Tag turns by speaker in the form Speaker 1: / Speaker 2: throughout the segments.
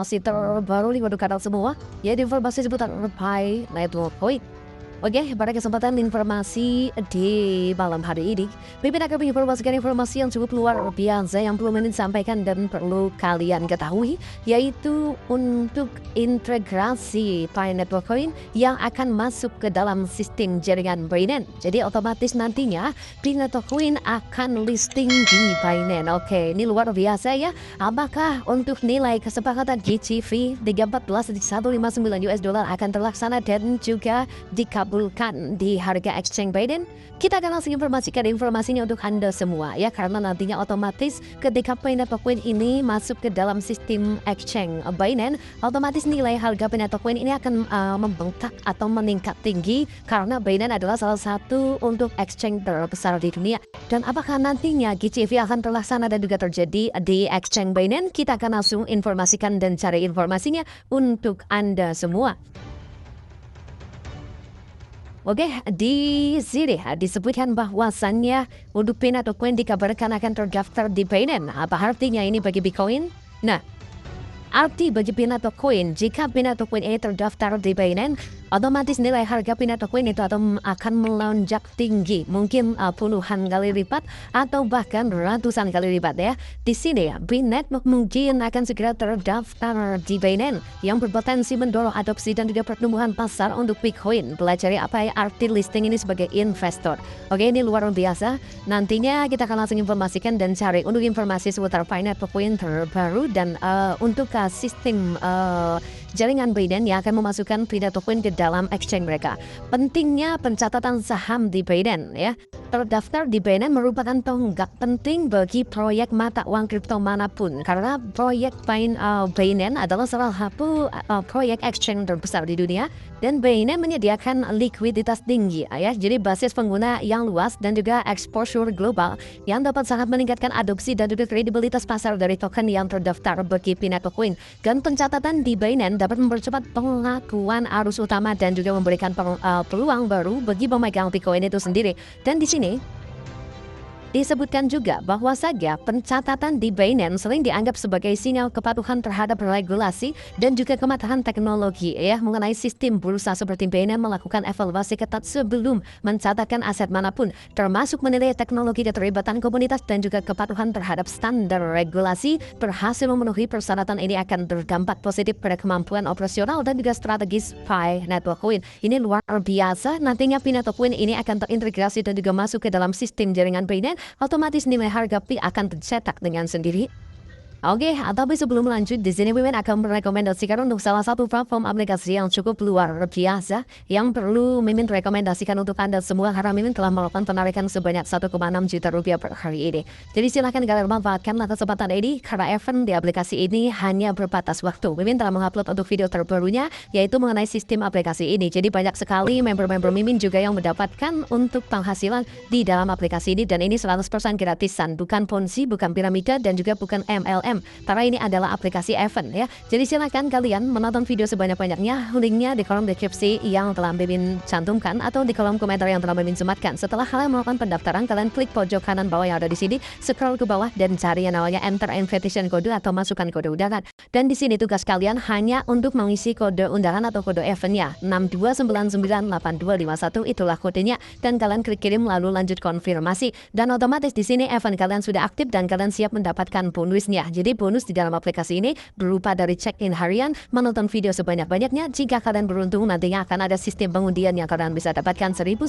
Speaker 1: Masih terbaru nih untuk kalian semua, yaitu informasi seputar Pi Network Coin. Oke, pada kesempatan informasi di malam hari ini, Mimin akan menginformasikan informasi yang cukup luar biasa yang perlu Mimin sampaikan dan perlu kalian ketahui, yaitu untuk integrasi Pi Network Coin yang akan masuk ke dalam sistem jaringan Binance. Jadi otomatis nantinya Pi Network Coin akan listing di Binance. Oke, ini luar biasa ya. Apakah untuk nilai kesepakatan GCV 314.159 US dollar akan terlaksana dan juga dikabulkan di harga exchange Binance? Kita akan langsung informasikan informasinya untuk Anda semua ya, karena nantinya otomatis ketika Pi Network Coin ini masuk ke dalam sistem exchange Binance, otomatis nilai harga Pi Network Coin ini akan membengkak atau meningkat tinggi karena Binance adalah salah satu untuk exchange terbesar di dunia. Dan apakah nantinya GCV akan terlaksana dan juga terjadi di exchange Binance? Kita akan langsung informasikan dan cari informasinya untuk Anda semua. Oke, di sini disebutkan bahwasannya untuk Pi Network Coin dikabarkan akan terdaftar di Binance. Apa artinya ini bagi Bitcoin? Nah, arti bagi Pi Network Coin, jika Pi Network Coin ini terdaftar di Binance, otomatis nilai harga Pi Network Coin itu akan melonjak tinggi, mungkin puluhan kali lipat atau bahkan ratusan kali lipat ya. Di sini ya, Pi Network mungkin akan segera terdaftar di Binance yang berpotensi mendorong adopsi dan juga pertumbuhan pasar untuk Bitcoin. Pelajari apa ya arti listing ini sebagai investor. Oke, ini luar biasa. Nantinya kita akan langsung informasikan dan cari untuk informasi seputar Pi Network Coin terbaru dan untuk sistem jaringan Binance yang akan memasukkan Pi Network Coin ke dalam exchange mereka. Pentingnya pencatatan saham di Binance ya. Terdaftar di Binance merupakan tonggak penting bagi proyek mata uang kripto manapun, karena proyek Binance adalah salah satu proyek exchange terbesar di dunia dan Binance menyediakan likuiditas tinggi ya. Jadi basis pengguna yang luas dan juga exposure global yang dapat sangat meningkatkan adopsi dan juga kredibilitas pasar dari token yang terdaftar bagi Pi Network Coin. Dan pencatatan di Binance dapat mempercepat pengakuan arus utama dan juga memberikan peluang baru bagi pemegang Bitcoin itu sendiri. Dan di sini disebutkan juga bahwa saja pencatatan di Binance sering dianggap sebagai sinyal kepatuhan terhadap regulasi dan juga kematangan teknologi ya. Mengenai sistem bursa seperti Binance melakukan evaluasi ketat sebelum mencatatkan aset manapun, termasuk menilai teknologi keterlibatan komunitas dan juga kepatuhan terhadap standar regulasi. Berhasil memenuhi persyaratan ini akan berdampak positif pada kemampuan operasional dan juga strategis Pi Network Coin. Ini luar biasa. Nantinya Pi Network Coin ini akan terintegrasi dan juga masuk ke dalam sistem jaringan Binance. Otomatis nilai harga Pi akan tercetak dengan sendiri. Oke, tapi sebelum lanjut, di sini Mimin akan merekomendasikan untuk salah satu platform aplikasi yang cukup luar biasa yang perlu Mimin rekomendasikan untuk Anda semua, karena Mimin telah melakukan penarikan sebanyak 1,6 juta rupiah per hari ini. Jadi silahkan kalian manfaatkanlah kesempatan ini, karena event di aplikasi ini hanya berbatas waktu. Mimin telah mengupload untuk video terbarunya, yaitu mengenai sistem aplikasi ini. Jadi banyak sekali member-member Mimin juga yang mendapatkan untuk penghasilan di dalam aplikasi ini, dan ini 100% gratisan, bukan ponzi, bukan piramida, dan juga bukan MLM. Karena ini adalah aplikasi event ya. Jadi silakan kalian menonton video sebanyak-banyaknya. Linknya di kolom deskripsi yang telah Mimin cantumkan atau di kolom komentar yang telah Mimin sematkan. Setelah kalian melakukan pendaftaran, kalian klik pojok kanan bawah yang ada di sini, scroll ke bawah dan cari yang namanya enter invitation code atau masukkan kode undangan. Dan di sini tugas kalian hanya untuk mengisi kode undangan atau kode eventnya 62998251, itulah kodenya, dan kalian klik kirim lalu lanjut konfirmasi. Dan otomatis di sini event kalian sudah aktif dan kalian siap mendapatkan bonusnya. Jadi bonus di dalam aplikasi ini berupa dari check-in harian, menonton video sebanyak-banyaknya. Jika kalian beruntung, nantinya akan ada sistem pengundian yang kalian bisa dapatkan 1.150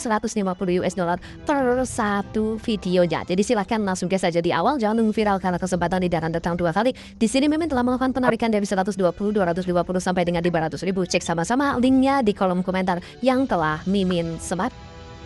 Speaker 1: US dollar per satu videonya. Jadi silahkan langsung saja di awal, jangan tunggu viral karena kesempatan tidak akan datang dua kali. Di sini Mimin telah melakukan penarikan dari 120, 250 sampai dengan 500 ribu. Cek sama-sama linknya di kolom komentar yang telah Mimin semat.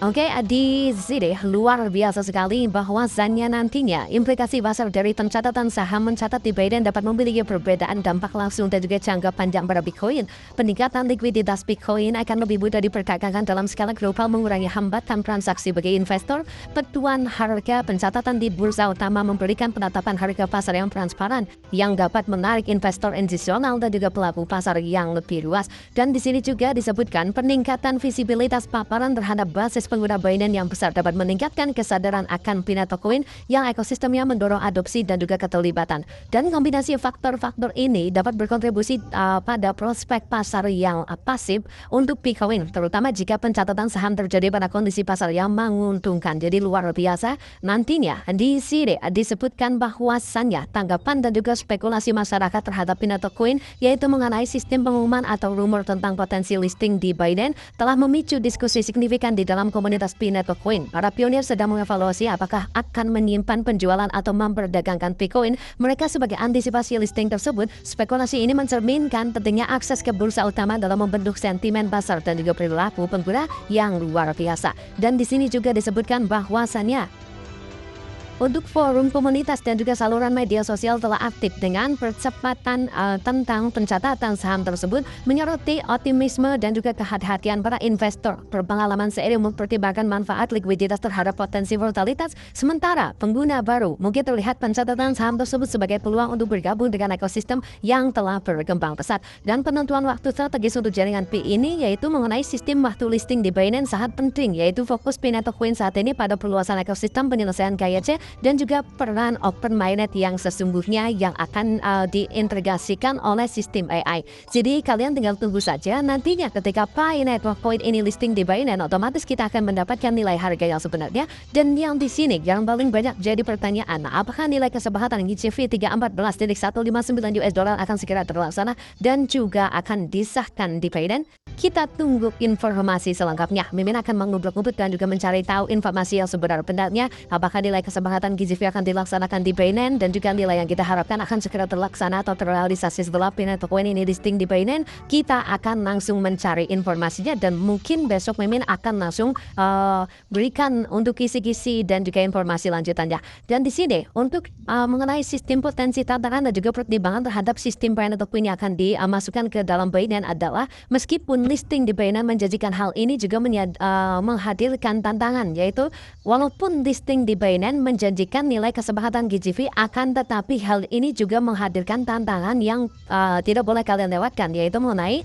Speaker 1: Oke, di sini luar biasa sekali bahwasannya nantinya implikasi pasar dari pencatatan saham mencatat di Binance dapat memiliki perbedaan dampak langsung dan juga jangka panjang pada Bitcoin. Peningkatan likuiditas Bitcoin akan lebih mudah diperdagangkan dalam skala global, mengurangi hambatan transaksi bagi investor. Petuan harga pencatatan di bursa utama memberikan penetapan harga pasar yang transparan yang dapat menarik investor institusional dan juga pelaku pasar yang lebih luas. Dan di sini juga disebutkan peningkatan visibilitas paparan terhadap basis base pengguna Binance yang besar dapat meningkatkan kesadaran akan Pineapple Coin yang ekosistemnya mendorong adopsi dan juga keterlibatan. Dan kombinasi faktor-faktor ini dapat berkontribusi pada prospek pasar yang pasif untuk Bitcoin, terutama jika pencatatan saham terjadi pada kondisi pasar yang menguntungkan. Jadi luar biasa. Nantinya di sini disebutkan bahwasannya tanggapan dan juga spekulasi masyarakat terhadap Pineapple Coin, yaitu mengenai sistem pengumuman atau rumor tentang potensi listing di Binance, telah memicu diskusi signifikan di dalam komunitas Pineapple Coin. Para pionir sedang mengevaluasi apakah akan menyimpan penjualan atau memperdagangkan Bitcoin mereka sebagai antisipasi listing tersebut. Spekulasi ini mencerminkan pentingnya akses ke bursa utama dalam membentuk sentimen pasar dan juga perilaku pengguna yang luar biasa. Dan di sini juga disebutkan bahwasannya untuk forum komunitas dan juga saluran media sosial telah aktif dengan percepatan tentang pencatatan saham tersebut, menyoroti optimisme dan juga kehati-hatian para investor. Berpengalaman seiring mempertimbangkan manfaat likuiditas terhadap potensi volatilitas, sementara pengguna baru mungkin terlihat pencatatan saham tersebut sebagai peluang untuk bergabung dengan ekosistem yang telah berkembang pesat. Dan penentuan waktu strategis untuk jaringan P ini yaitu mengenai sistem waktu listing di Binance sangat penting, yaitu fokus Pineapple Coin saat ini pada perluasan ekosistem penyelesaian KYC dan juga peran open mainnet yang sesungguhnya yang akan diintegrasikan oleh sistem AI. Jadi kalian tinggal tunggu saja nantinya ketika Pineapple Coin ini listing di Binance, otomatis kita akan mendapatkan nilai harga yang sebenarnya. Dan yang di sini yang paling banyak jadi pertanyaan, apakah nilai kesepakatan GCV 314.159 US dollar akan segera terlaksana dan juga akan disahkan di Binance? Kita tunggu informasi selengkapnya. Mimin akan mengublek-ngublek dan juga mencari tahu informasi yang sebenar-benarnya. Apakah nilai kesepakatan GCV akan dilaksanakan di Binance dan juga nilai yang kita harapkan akan segera terlaksana atau terrealisasi setelah Pineapple Coin ini listing di Binance. Kita akan langsung mencari informasinya dan mungkin besok Mimin akan langsung berikan untuk kisi-kisi dan juga informasi lanjutannya. Dan di sini untuk mengenai sistem potensi tantangan dan juga pertimbangan terhadap sistem Pineapple Coin yang akan dimasukkan ke dalam Binance adalah meskipun listing di Binance menjanjikan hal ini juga menghadirkan tantangan, yaitu walaupun listing di Binance menjanjikan nilai kesepakatan GCV, akan tetapi hal ini juga menghadirkan tantangan yang tidak boleh kalian lewatkan, yaitu mengenai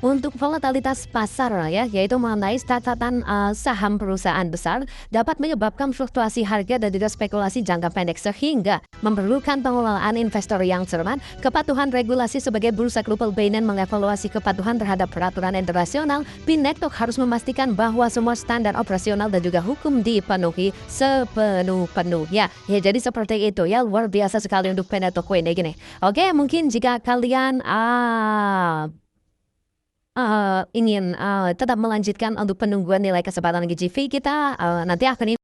Speaker 1: untuk volatilitas pasar yaitu mengenai catatan saham perusahaan besar dapat menyebabkan fluktuasi harga dan juga spekulasi jangka pendek sehingga memerlukan pengelolaan investor yang cermat. Kepatuhan regulasi sebagai bursa global Binance mengevaluasi kepatuhan terhadap peraturan internasional. Binance harus memastikan bahwa semua standar operasional dan juga hukum dipenuhi sepenuh-penuhnya. Ya, jadi seperti itu ya, luar biasa sekali untuk Pineapple Coin gini. Oke, mungkin jika kalian ingin tetap melanjutkan untuk penungguan nilai kesempatan GCV, kita nanti akan